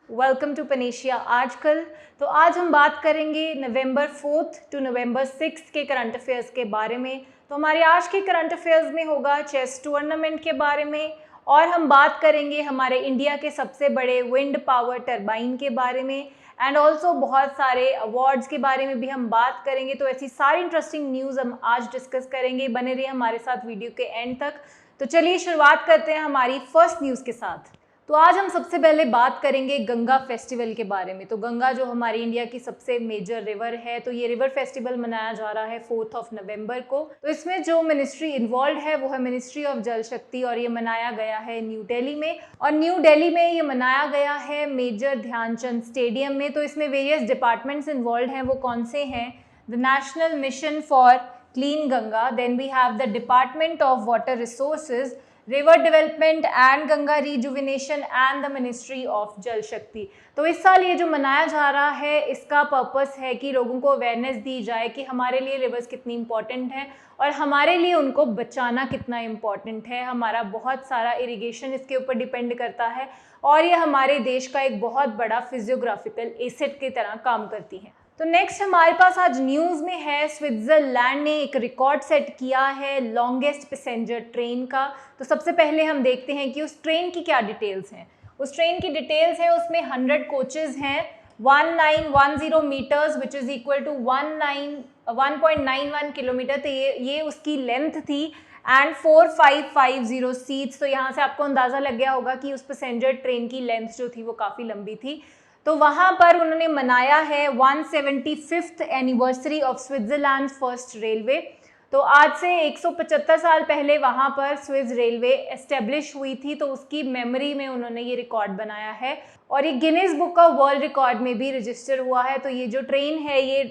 Welcome to panacea आजकल। तो आज हम बात करेंगे नवंबर 4 टू नवंबर 6 के करंट अफेयर्स के बारे में। तो हमारे आज के करंट अफेयर्स में होगा चेस टूर्नामेंट के बारे में, और हम बात करेंगे हमारे इंडिया के सबसे बड़े विंड पावर टरबाइन के बारे में, एंड ऑल्सो बहुत सारे अवार्ड्स के बारे में भी हम बात करेंगे। तो ऐसी सारी इंटरेस्टिंग न्यूज़ हम आज डिस्कस करेंगे। बने रहिए हमारे साथ वीडियो के एंड तक। तो चलिए शुरुआत करते हैं हमारी फर्स्ट न्यूज़ के साथ। तो आज हम सबसे पहले बात करेंगे गंगा फेस्टिवल के बारे में। तो गंगा जो हमारी इंडिया की सबसे मेजर रिवर है, तो ये रिवर फेस्टिवल मनाया जा रहा है 4 नवंबर को। तो इसमें जो मिनिस्ट्री इन्वॉल्व है वो है मिनिस्ट्री ऑफ जल शक्ति, और ये मनाया गया है न्यू दिल्ली में। और न्यू दिल्ली में ये मनाया गया है मेजर ध्यानचंद स्टेडियम में। तो इसमें वेरियस डिपार्टमेंट्स इन्वॉल्व हैं। वो कौन से हैं? The National Mission for Clean Ganga, then we have the Department of Water Resources, River Development and Ganga Rejuvenation and the Ministry of Jal Shakti. तो इस साल ये जो मनाया जा रहा है, इसका पर्पस है कि लोगों को अवेयरनेस दी जाए कि हमारे लिए रिवर्स कितनी इंपॉर्टेंट है और हमारे लिए उनको बचाना कितना इम्पॉर्टेंट है। हमारा बहुत सारा इरिगेशन इसके ऊपर डिपेंड करता है, और ये हमारे देश का एक बहुत बड़ा फिजियोग्राफिकल एसेट की तरह काम करती है। तो नेक्स्ट हमारे पास आज न्यूज़ में है, स्विट्ज़रलैंड ने एक रिकॉर्ड सेट किया है लॉन्गेस्ट पैसेंजर ट्रेन का। तो सबसे पहले हम देखते हैं कि उस ट्रेन की क्या डिटेल्स हैं। उस ट्रेन की डिटेल्स हैं, उसमें 100 कोचेज़ हैं, 1910 metres which is equal to 1.91 kilometre. तो ये उसकी लेंथ थी, एंड 4550 सीट्स। तो यहाँ से आपको अंदाज़ा लग गया होगा कि उस पैसेंजर ट्रेन की लेंथ जो थी वो काफ़ी लंबी थी। तो वहाँ पर उन्होंने मनाया है 175th anniversary of Switzerland first railway. तो आज से 175 साल पहले वहाँ पर स्विस रेलवे एस्टेब्लिश हुई थी, तो उसकी मेमोरी में उन्होंने ये रिकॉर्ड बनाया है, और ये Guinness book of world record में भी रजिस्टर हुआ है। तो ये जो ट्रेन है ये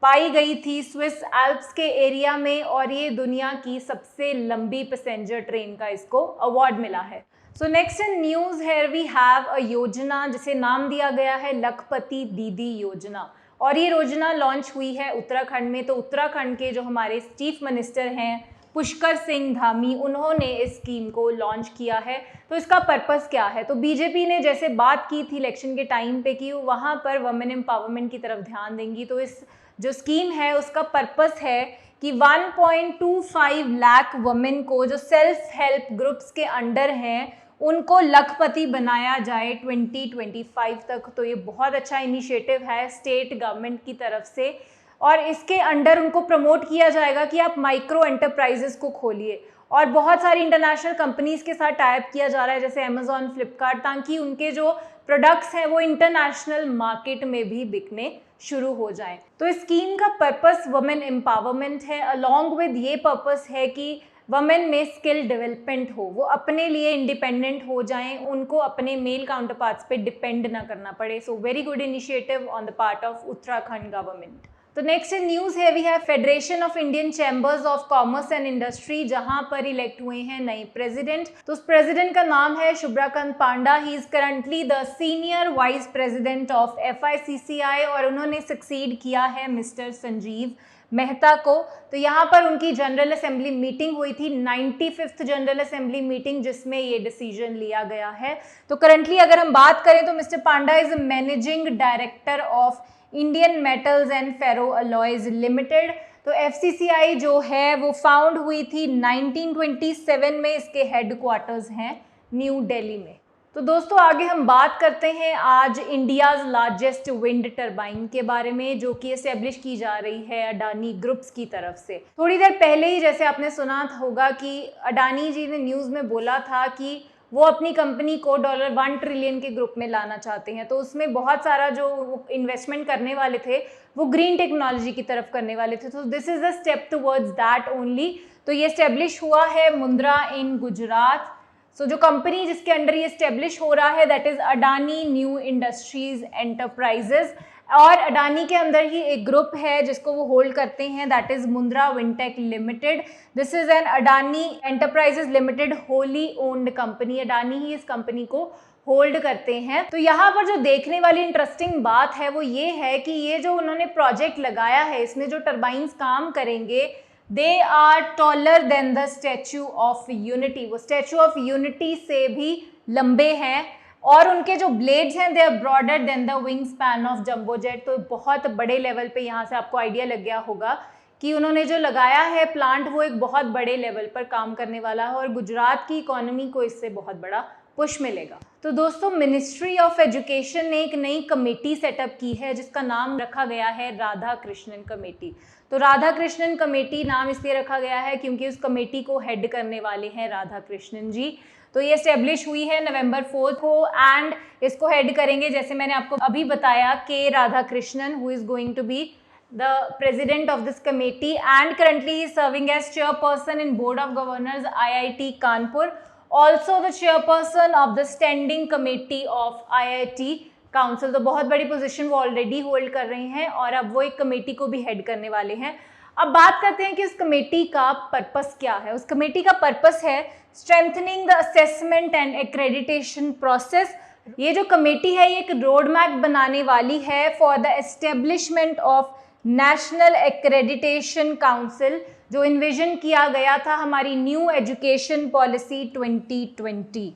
पाई गई थी स्विस एल्प्स के एरिया में, और ये दुनिया की सबसे लंबी पैसेंजर ट्रेन का इसको अवार्ड मिला है। सो नेक्स्ट इन न्यूज़ है वी हैव अ योजना जिसे नाम दिया गया है लखपति दीदी योजना, और ये योजना लॉन्च हुई है उत्तराखंड में। तो उत्तराखंड के जो हमारे चीफ मिनिस्टर हैं पुष्कर सिंह धामी, उन्होंने इस स्कीम को लॉन्च किया है। तो इसका पर्पस क्या है? तो बीजेपी ने जैसे बात की थी इलेक्शन के टाइम पे कि वहाँ पर वुमेन एम्पावरमेंट की तरफ ध्यान देंगी, तो इस जो स्कीम है उसका पर्पस है कि 1.25 लाख वुमेन को जो सेल्फ हेल्प ग्रुप्स के अंडर हैं उनको लखपति बनाया जाए 2025 तक। तो ये बहुत अच्छा इनिशिएटिव है स्टेट गवर्नमेंट की तरफ से, और इसके अंडर उनको प्रमोट किया जाएगा कि आप माइक्रो एंटरप्राइजेस को खोलिए। और बहुत सारी इंटरनेशनल कंपनीज के साथ टाइप किया जा रहा है, जैसे अमेजॉन, फ्लिपकार्ट, ताकि उनके जो प्रोडक्ट्स हैं वो इंटरनेशनल मार्केट में भी बिकने शुरू हो जाएं। तो इस स्कीम का पर्पस वुमेन एम्पावरमेंट है, अलॉन्ग विद ये पर्पस है कि वमेन में स्किल डेवलपमेंट हो, वो अपने लिए इंडिपेंडेंट हो जाएं, उनको अपने मेल काउंटर पार्ट्स पे डिपेंड ना करना पड़े। So very good initiative on the part of Uttarakhand government. तो नेक्स्ट इन न्यूज़ है we have Federation of Indian Chambers of Commerce and Industry, जहां पर इलेक्ट हुए हैं नए प्रेसिडेंट। तो उस प्रेसिडेंट का नाम है Shubhrakant Panda. He is currently the senior vice president of FICCI, और उन्होंने सक्सीड किया है मिस्टर संजीव मेहता को। तो यहाँ पर उनकी जनरल असेंबली मीटिंग हुई थी, 95th जनरल असेंबली मीटिंग, जिसमें ये डिसीजन लिया गया है। तो करंटली अगर हम बात करें तो mister Panda is managing director of Indian Metals and Ferro Alloys Limited. तो FCCI जो है वो फाउंड हुई थी 1927 में, इसके हेडक्वार्टर्स हैं न्यू दिल्ली में। तो दोस्तों आगे हम बात करते हैं आज इंडियाज़ लार्जेस्ट विंड टरबाइन के बारे में, जो कि एस्टेब्लिश की जा रही है अडानी ग्रुप्स की तरफ से। थोड़ी देर पहले ही जैसे आपने सुना होगा कि अडानी जी ने न्यूज़ में बोला था कि वो अपनी कंपनी को $1 ट्रिलियन के ग्रुप में लाना चाहते हैं। तो उसमें बहुत सारा जो इन्वेस्टमेंट करने वाले थे वो ग्रीन टेक्नोलॉजी की तरफ करने वाले थे। तो this is a step towards that only. तो ये एस्टेब्लिश हुआ है मुंद्रा इन गुजरात। सो जो कंपनी जिसके अंडर ये एस्टेब्लिश हो रहा है that is Adani new industries enterprises, और अडानी के अंदर ही एक ग्रुप है जिसको वो होल्ड करते हैं, that is Mundra Wintech Limited. This is an Adani Enterprises Limited wholly owned company. Adani ही इस कंपनी को होल्ड करते हैं। तो यहाँ पर जो देखने वाली इंटरेस्टिंग बात है वो ये है कि ये जो उन्होंने प्रोजेक्ट लगाया है, इसमें जो टर्बाइन्स काम करेंगे they are taller than the Statue of Unity. वो स्टैचू ऑफ यूनिटी से भी लंबे हैं, और उनके जो ब्लेड्स हैं they are broader than the wingspan of jumbo jet. तो बहुत बड़े लेवल पे यहाँ से आपको आइडिया लग गया होगा कि उन्होंने जो लगाया है प्लांट वो एक बहुत बड़े लेवल पर काम करने वाला है और गुजरात की इकोनॉमी को इससे बहुत बड़ा पुश मिलेगा। तो दोस्तों, मिनिस्ट्री ऑफ एजुकेशन ने एक नई कमेटी सेटअप की है जिसका नाम रखा गया है राधा कृष्णन कमेटी। तो राधा कृष्णन कमेटी नाम इसलिए रखा गया है क्योंकि उस कमेटी को हेड करने वाले हैं राधा कृष्णन जी। तो ये एस्टेब्लिश हुई है November 4 को एंड इसको हेड करेंगे, जैसे मैंने आपको अभी बताया, K Radhakrishnan, who is going to be the president of this committee and currently he is serving as chairperson in board of governors IIT Kanpur, also the chairperson of the standing committee of IIT council। तो बहुत बड़ी position वो already hold कर रहे हैं और अब वो एक कमेटी को भी हेड करने वाले हैं। अब बात करते हैं कि उस कमेटी का पर्पस क्या है। उस कमेटी का पर्पस है strengthening the assessment and accreditation process. ये जो कमेटी है ये एक रोड मैप बनाने वाली है for the establishment of national accreditation council, जो इन्विजन किया गया था हमारी न्यू एजुकेशन पॉलिसी 2020।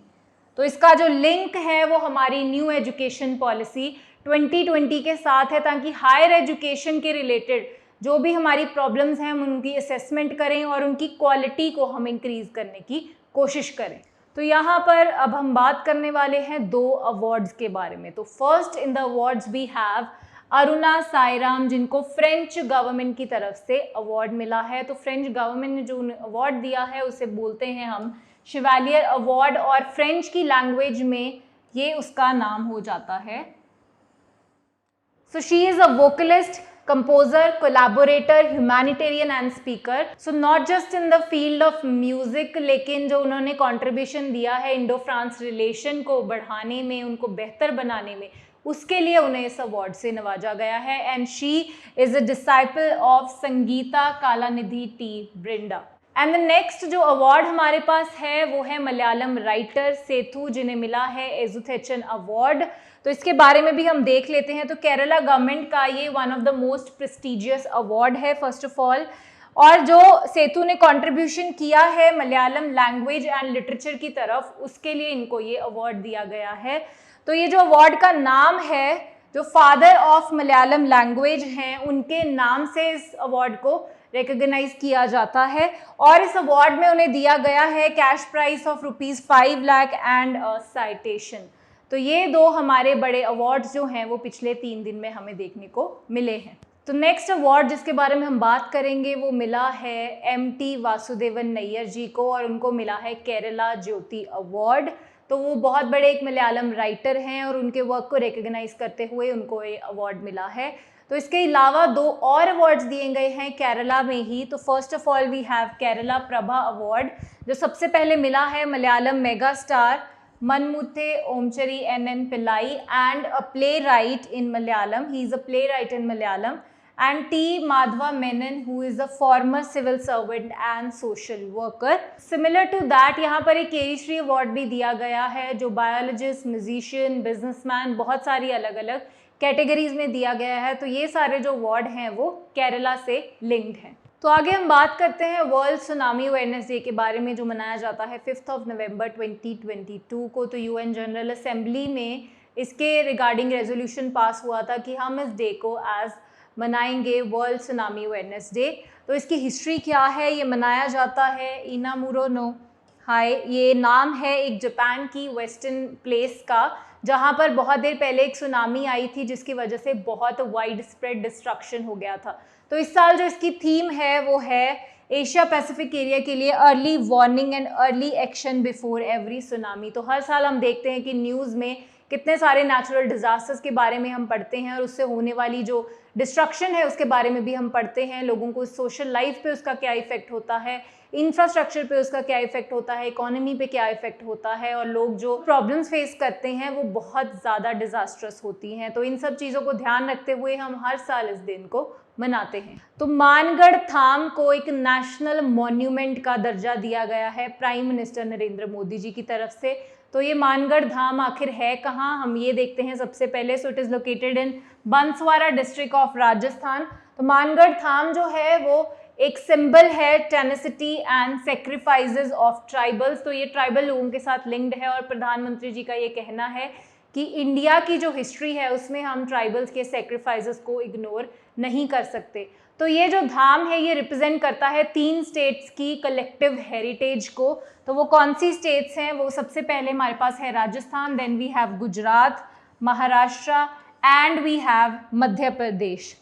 तो इसका जो लिंक है वो हमारी न्यू एजुकेशन पॉलिसी 2020 के साथ है, ताकि हायर एजुकेशन के रिलेटेड जो भी हमारी प्रॉब्लम्स हैं हम उनकी असेसमेंट करें और उनकी क्वालिटी को हम इंक्रीज करने की कोशिश करें। तो यहाँ पर अब हम बात करने वाले हैं 2 अवार्ड्स के बारे में। तो first in the awards we have Aruna Sairam, जिनको फ्रेंच गवर्नमेंट की तरफ से अवार्ड मिला है। तो फ्रेंच गवर्नमेंट ने जो अवार्ड दिया है उसे बोलते हैं हम शिवालियर अवार्ड और फ्रेंच की लैंग्वेज में ये उसका नाम हो जाता है। So she is a vocalist, composer, collaborator, humanitarian and speaker. So not just in the field of music, लेकिन जो उन्होंने contribution दिया है इंडो फ्रांस रिलेशन को बढ़ाने में, उनको बेहतर बनाने में, उसके लिए उन्हें इस अवार्ड से नवाजा गया है। And she is a disciple of Sangita Kalanidhi T Brinda. And the next जो अवार्ड हमारे पास है वो है मलयालम राइटर सेथु, जिन्हें मिला है एजुथेचन अवार्ड। तो इसके बारे में भी हम देख लेते हैं। तो केरला गवर्नमेंट का ये one of the most prestigious award है फर्स्ट ऑफ ऑल, और जो सेतु ने कंट्रीब्यूशन किया है मलयालम लैंग्वेज एंड लिटरेचर की तरफ, उसके लिए इनको ये अवार्ड दिया गया है। तो ये जो अवार्ड का नाम है, जो फादर ऑफ मलयालम लैंग्वेज हैं उनके नाम से इस अवार्ड को रिकॉग्नाइज किया जाता है, और इस अवार्ड में उन्हें दिया गया है cash price of ₹5 lakh and citation. तो ये 2 हमारे बड़े अवार्ड्स जो हैं वो पिछले 3 दिन में हमें देखने को मिले हैं। तो नेक्स्ट अवार्ड जिसके बारे में हम बात करेंगे वो मिला है MT वासुदेवन नैयर जी को, और उनको मिला है केरला ज्योति अवार्ड। तो वो बहुत बड़े एक मलयालम राइटर हैं और उनके वर्क को रिकॉग्नाइज करते हुए उनको ये अवार्ड मिला है। तो इसके अलावा 2 और अवार्ड्स दिए गए हैं केरला में ही। तो first of all we have Kerala Prabha award, जो सबसे पहले मिला है मलयालम मेगा स्टार मनमुथे Omchery NN Pillai and a playwright in Malayalam, he is a playwright in Malayalam, and T. Madhva Menon, who is a former civil servant and social worker. Similar to that, यहाँ पर एक केरीश्री award भी दिया गया है, जो biologist, musician, businessman, बहुत सारी अलग अलग कैटेगरीज में दिया गया है। तो ये सारे जो अवार्ड हैं वो केरला से लिंक्ड हैं। तो आगे हम बात करते हैं वर्ल्ड सुनामी अवेयरनेस डे के बारे में, जो मनाया जाता है 5 नवंबर 2022 को। तो UN जनरल असेंबली में इसके रिगार्डिंग रेजोल्यूशन पास हुआ था कि हम इस डे को एज मनाएंगे वर्ल्ड सुनामी अवेयरनेस डे। तो इसकी हिस्ट्री क्या है, ये मनाया जाता है इनामुरो नो हाई, ये नाम है एक जापान की वेस्टर्न प्लेस का, जहाँ पर बहुत देर पहले एक सुनामी आई थी जिसकी वजह से बहुत वाइड स्प्रेड डिस्ट्रक्शन हो गया था। तो इस साल जो इसकी थीम है वो है एशिया पैसिफिक एरिया के लिए early warning and early action before every tsunami. तो हर साल हम देखते हैं कि न्यूज़ में कितने सारे नेचुरल डिजास्टर्स के बारे में हम पढ़ते हैं और उससे होने वाली जो डिस्ट्रक्शन है उसके बारे में भी हम पढ़ते हैं। लोगों को सोशल लाइफ पे उसका क्या इफेक्ट होता है, इंफ्रास्ट्रक्चर पे उसका क्या इफेक्ट होता है, इकोनॉमी पे क्या इफेक्ट होता है, और लोग जो प्रॉब्लम्स फेस करते हैं वो बहुत ज़्यादा डिजास्ट्रस होती हैं। तो इन सब चीज़ों को ध्यान रखते हुए हम हर साल इस दिन को मनाते हैं। तो मानगढ़ धाम को एक नेशनल मॉन्यूमेंट का दर्जा दिया गया है प्राइम मिनिस्टर नरेंद्र मोदी जी की तरफ से। तो ये मानगढ़ धाम आखिर है कहाँ, हम ये देखते हैं सबसे पहले। So it is located in Banswara district of Rajasthan. तो मानगढ़ धाम जो है वो एक सिंबल है tenacity and sacrifices of tribals. तो ये ट्राइबल लोगों के साथ लिंक्ड है और प्रधानमंत्री जी का ये कहना है कि इंडिया की जो हिस्ट्री है उसमें हम ट्राइबल्स के सेक्रीफाइसेस को इग्नोर नहीं कर सकते। तो ये जो धाम है ये रिप्रेजेंट करता है 3 स्टेट्स की कलेक्टिव हेरिटेज को। तो वो कौन सी स्टेट्स हैं? वो सबसे पहले हमारे पास है Rajasthan, then we have Gujarat, Maharashtra and we have Madhya Pradesh.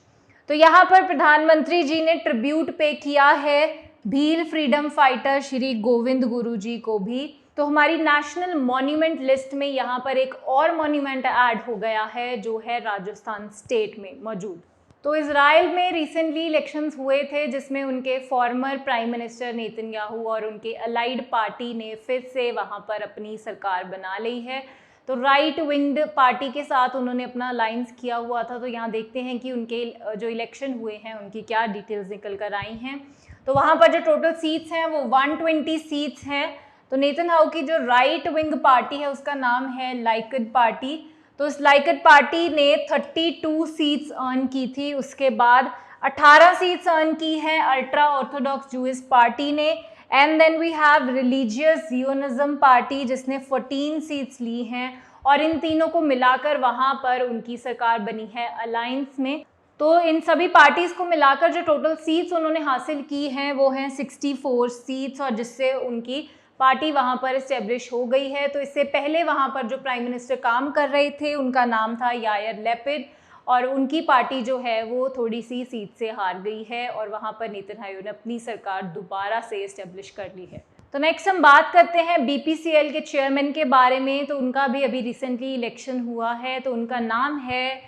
तो यहाँ पर प्रधानमंत्री जी ने ट्रिब्यूट पे किया है भील फ्रीडम फाइटर श्री गोविंद गुरु जी को भी। तो हमारी नेशनल मॉन्यूमेंट लिस्ट में यहाँ पर एक और मॉन्यूमेंट ऐड हो गया है जो है राजस्थान स्टेट में मौजूद। तो इजराइल में रिसेंटली इलेक्शंस हुए थे जिसमें उनके फॉर्मर प्राइम मिनिस्टर नेतन्याहू और उनके अलाइड पार्टी ने फिर से वहाँ पर अपनी सरकार बना ली है। तो राइट विंग्ड पार्टी के साथ उन्होंने अपना अलायंस किया हुआ था। तो यहाँ देखते हैं कि उनके जो इलेक्शन हुए हैं उनकी क्या डिटेल्स निकल कर आई हैं। तो वहाँ पर जो टोटल सीट्स हैं वो 120 सीट्स हैं। तो नेतन्याहू की जो राइट विंग पार्टी है उसका नाम है लाइकड पार्टी। तो इस लाइकड पार्टी ने 32 सीट्स अर्न की थी। उसके बाद 18 सीट्स अर्न की हैं अल्ट्रा ऑर्थोडॉक्स जूइश पार्टी ने। And then we have religious Zionism party जिसने 14 सीट्स ली हैं और इन तीनों को मिलाकर वहाँ पर उनकी सरकार बनी है अलायंस में। तो इन सभी पार्टीज को मिलाकर जो टोटल सीट्स उन्होंने हासिल की हैं वो हैं 64 सीट्स और जिससे उनकी पार्टी वहाँ पर इस्टेब्लिश हो गई है। तो इससे पहले वहाँ पर जो प्राइम मिनिस्टर काम कर रहे थे उनका नाम था यायर लैपिड और उनकी पार्टी जो है वो थोड़ी सी सीट से हार गई है और वहाँ पर नेतन्याहू ने अपनी सरकार दोबारा से इस्टेब्लिश कर ली है। तो नेक्स्ट हम बात करते हैं BPCL के चेयरमैन के बारे में। तो उनका भी अभी रिसेंटली इलेक्शन हुआ है। तो उनका नाम है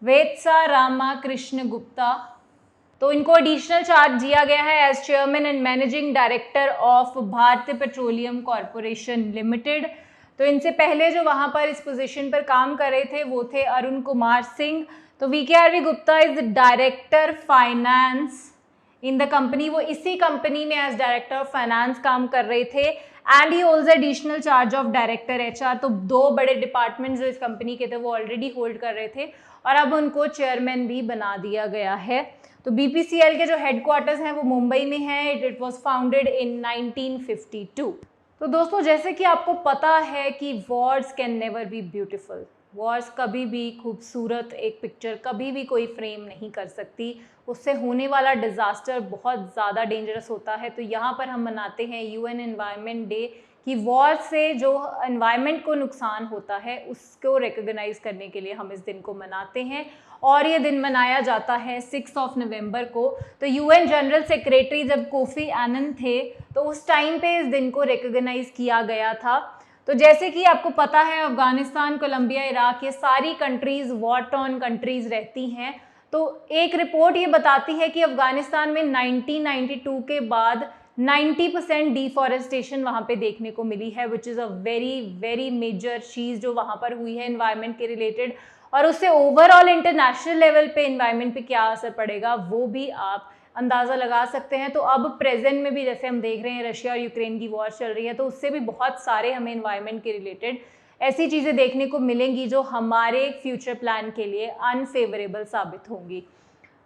वेत्सा रामाकृष्ण गुप्ता। तो इनको एडिशनल चार्ज दिया गया है as chairman and managing director of Bharatiya Petroleum Corporation Limited. तो इनसे पहले जो वहाँ पर इस पोजीशन पर काम कर रहे थे वो थे अरुण कुमार सिंह। तो VKRV Gupta is director finance in the company. वो इसी कंपनी में एज डायरेक्टर ऑफ फाइनेंस काम कर रहे थे and he holds additional charge of director HR। तो 2 बड़े डिपार्टमेंट जो इस कंपनी के थे वो ऑलरेडी होल्ड कर रहे थे और अब उनको चेयरमैन भी बना दिया गया है। तो BPCL के जो हेडक्वार्टर्स हैं वो मुंबई में है। It was founded in 1952। तो दोस्तों जैसे कि आपको पता है कि Wars can never be beautiful. Wars कभी भी खूबसूरत एक पिक्चर कभी भी कोई फ्रेम नहीं कर सकती। उससे होने वाला डिज़ास्टर बहुत ज़्यादा डेंजरस होता है। तो यहाँ पर हम मनाते हैं UN एनवायरनमेंट डे कि वॉर से जो एनवायरनमेंट को नुकसान होता है उसको रिकॉग्नाइज करने के लिए हम इस दिन को मनाते हैं और ये दिन मनाया जाता है 6 नवंबर को। तो UN जनरल सेक्रेटरी जब कोफी एनन थे तो उस टाइम पे इस दिन को रिकॉग्नाइज किया गया था। तो जैसे कि आपको पता है अफगानिस्तान, कोलंबिया, इराक ये सारी कंट्रीज़ वॉर टॉर्न कंट्रीज़ रहती हैं। तो एक रिपोर्ट ये बताती है कि अफगानिस्तान में 1992 के बाद 90% डिफॉरेस्टेशन वहाँ पे देखने को मिली है, which is a very very major चीज़ जो वहाँ पर हुई है एनवायरनमेंट के रिलेटेड। और उससे ओवरऑल इंटरनेशनल लेवल पे एनवायरनमेंट पे क्या असर पड़ेगा वो भी आप अंदाज़ा लगा सकते हैं। तो अब प्रेजेंट में भी जैसे हम देख रहे हैं रशिया और यूक्रेन की वॉर चल रही है तो उससे भी बहुत सारे हमें एनवायरनमेंट के रिलेटेड ऐसी चीज़ें देखने को मिलेंगी जो हमारे फ्यूचर प्लान के लिए अनफेवरेबल साबित होंगी।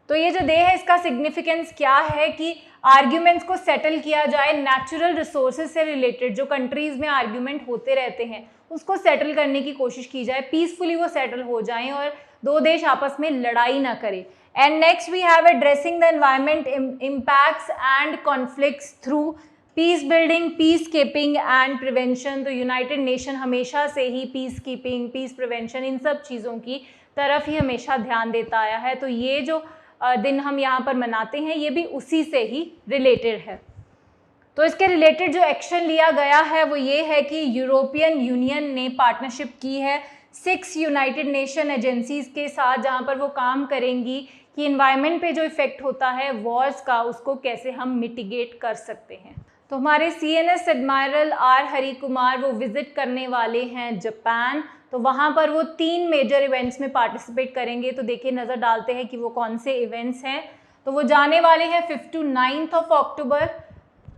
तो ये जो डे है इसका सिग्निफिकेंस क्या है कि आर्ग्यूमेंट्स को सेटल किया जाए, नेचुरल रिसोर्सेज से रिलेटेड जो कंट्रीज़ में आर्ग्यूमेंट होते रहते हैं उसको सेटल करने की कोशिश की जाए, पीसफुली वो सेटल हो जाएं और 2 देश आपस में लड़ाई ना करें। And next we have addressing the environment impacts and conflicts through peace building, peace keeping and prevention. तो यूनाइटेड नेशन हमेशा से ही पीस कीपिंग, पीस प्रिवेंशन इन सब चीज़ों की तरफ ही हमेशा ध्यान देता आया है। तो ये जो दिन हम यहाँ पर मनाते हैं ये भी उसी से ही रिलेटेड है। तो इसके रिलेटेड जो एक्शन लिया गया है वो ये है कि यूरोपियन यूनियन ने पार्टनरशिप की है 6 यूनाइटेड नेशन एजेंसीज़ के साथ जहाँ पर वो काम करेंगी कि एनवायरनमेंट पे जो इफ़ेक्ट होता है वॉर्स का उसको कैसे हम मिटिगेट कर सकते हैं। तो हमारे CNS admiral R Hari Kumar वो विज़िट करने वाले हैं जापान। तो वहाँ पर वो 3 मेजर इवेंट्स में पार्टिसिपेट करेंगे। तो देखिए नज़र डालते हैं कि वो कौन से इवेंट्स हैं। तो वो जाने वाले हैं 5 to 9 अक्टूबर।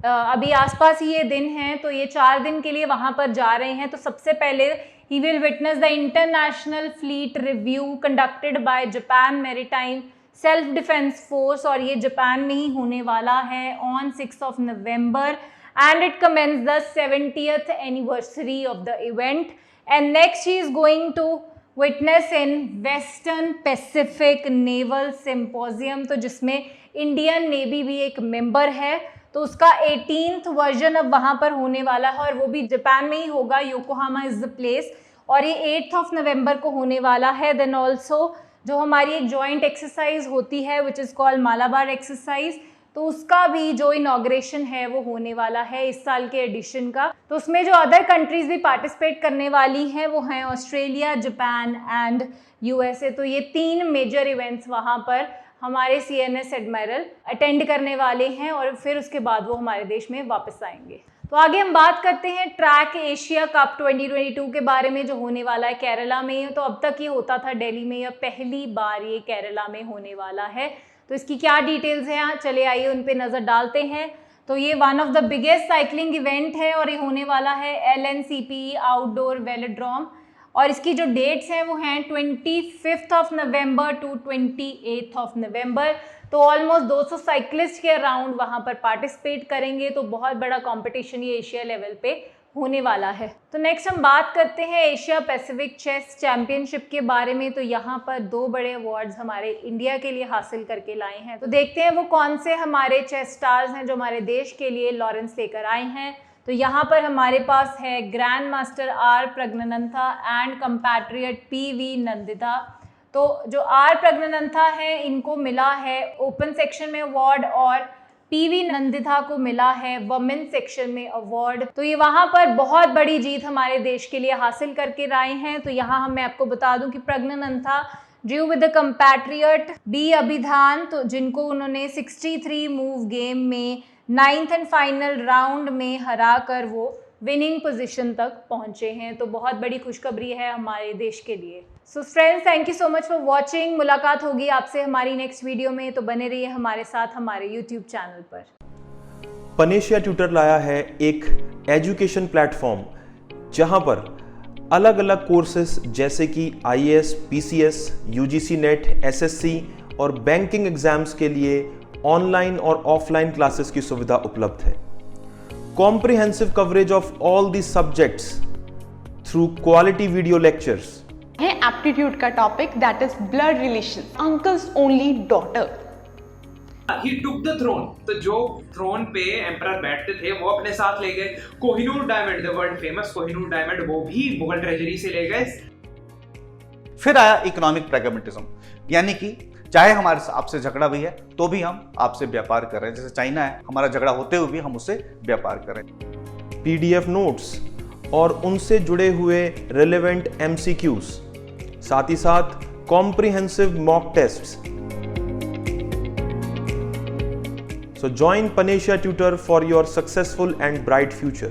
अभी आसपास ही ये दिन हैं तो ये 4 दिन के लिए वहाँ पर जा रहे हैं। तो सबसे पहले he will witness the international fleet review conducted by Japan Maritime self defence force, और ये जापान में ही होने वाला है on 6 November, and it commences the 70th anniversary of the event. And next she is going to witness in Western Pacific Naval Symposium, तो जिसमें Indian navy भी एक मेंबर है, तो उसका 18th वर्जन अब वहाँ पर होने वाला है और वो भी जापान में ही होगा। योकोहामा इज द प्लेस, और ये 8 नवंबर को होने वाला है। देन ऑल्सो जो हमारी एक जॉइंट एक्सरसाइज होती है which is called Malabar exercise, तो उसका भी जो इनॉग्रेशन है वो होने वाला है इस साल के एडिशन का। तो उसमें जो अदर कंट्रीज भी पार्टिसिपेट करने वाली हैं वो हैं ऑस्ट्रेलिया, जापान एंड यूएसए। तो ये 3 मेजर इवेंट्स वहाँ पर हमारे CNS एडमिरल अटेंड करने वाले हैं और फिर उसके बाद वो हमारे देश में वापस आएंगे। तो आगे हम बात करते हैं ट्रैक एशिया कप 2022 के बारे में, जो होने वाला है केरला में। तो अब तक ये होता था दिल्ली में, या पहली बार ये केरला में होने वाला है। तो इसकी क्या डिटेल्स हैं, यहाँ चले आइए उन पे नज़र डालते हैं। तो ये one of the biggest cycling event है और ये होने वाला है LNCPE आउटडोर वेलोड्रोम, और इसकी जो डेट्स हैं वो हैं 25 नवंबर टू 28 नवंबर। तो ऑलमोस्ट 200 साइकिलिस्ट के अराउंड वहाँ पर पार्टिसिपेट करेंगे। तो बहुत बड़ा कंपटीशन ये एशिया लेवल पे होने वाला है। तो नेक्स्ट हम बात करते हैं एशिया पैसिफिक चेस चैंपियनशिप के बारे में। तो यहाँ पर 2 बड़े अवार्ड्स हमारे इंडिया के लिए हासिल करके लाए हैं। तो देखते हैं वो कौन से हमारे चेस स्टार्स हैं जो हमारे देश के लिए लॉरेंस लेकर आए हैं। तो यहाँ पर हमारे पास है grandmaster R Praggnanandhaa and compatriot PV Nandita. तो जो R प्रज्ञानंथा है इनको मिला है ओपन सेक्शन में अवार्ड, और PV नंदिता को मिला है वुमेन सेक्शन में अवार्ड। तो ये वहाँ पर बहुत बड़ी जीत हमारे देश के लिए हासिल करके लाए हैं। तो यहाँ मैं आपको बता दूं कि प्रज्ञानंथा ड्रू विद द कंपैट्रियट B अभिधान, तो जिनको उन्होंने 63 मूव गेम में 9th एंड फाइनल राउंड में हरा कर वो विनिंग पोजीशन तक पहुंचे हैं। तो बहुत बड़ी खुशखबरी है हमारे देश के लिए। So friends, thank you so much for watching. मुलाकात होगी आपसे हमारी नेक्स्ट वीडियो में, तो बने रहिए हमारे साथ हमारे यूट्यूब चैनल पर। पनेशिया ट्यूटर लाया है एक एजुकेशन प्लेटफॉर्म जहां पर अलग अलग कोर्सेस जैसे कि IAS, PCS, UGC net, SSC और बैंकिंग एग्जाम्स के लिए ऑनलाइन और ऑफलाइन क्लासेस की सुविधा उपलब्ध है। Comprehensive coverage of all the subjects through quality video lectures है। एप्टीट्यूड का topic that is blood relation, uncle's only daughter. He took the throne, तो जो थ्रोन पे एम्परर बैठते थे वो अपने साथ ले गए। Kohinoor diamond, the world famous Kohinoor diamond, वो भी मुगल ट्रेजरी से ले गए। फिर आया इकोनॉमिक प्रैग्मेटिज्म, यानी कि चाहे हमारे आपसे झगड़ा भी है तो भी हम आपसे व्यापार कर रहे हैं। जैसे चाइना है, हमारा झगड़ा होते हुए भी हम उससे व्यापार कर रहे हैं। PDF नोट्स और उनसे जुड़े हुए रिलेवेंट MCQs, साथ ही साथ comprehensive mock tests. So join Panasia Tutor for your successful and bright future.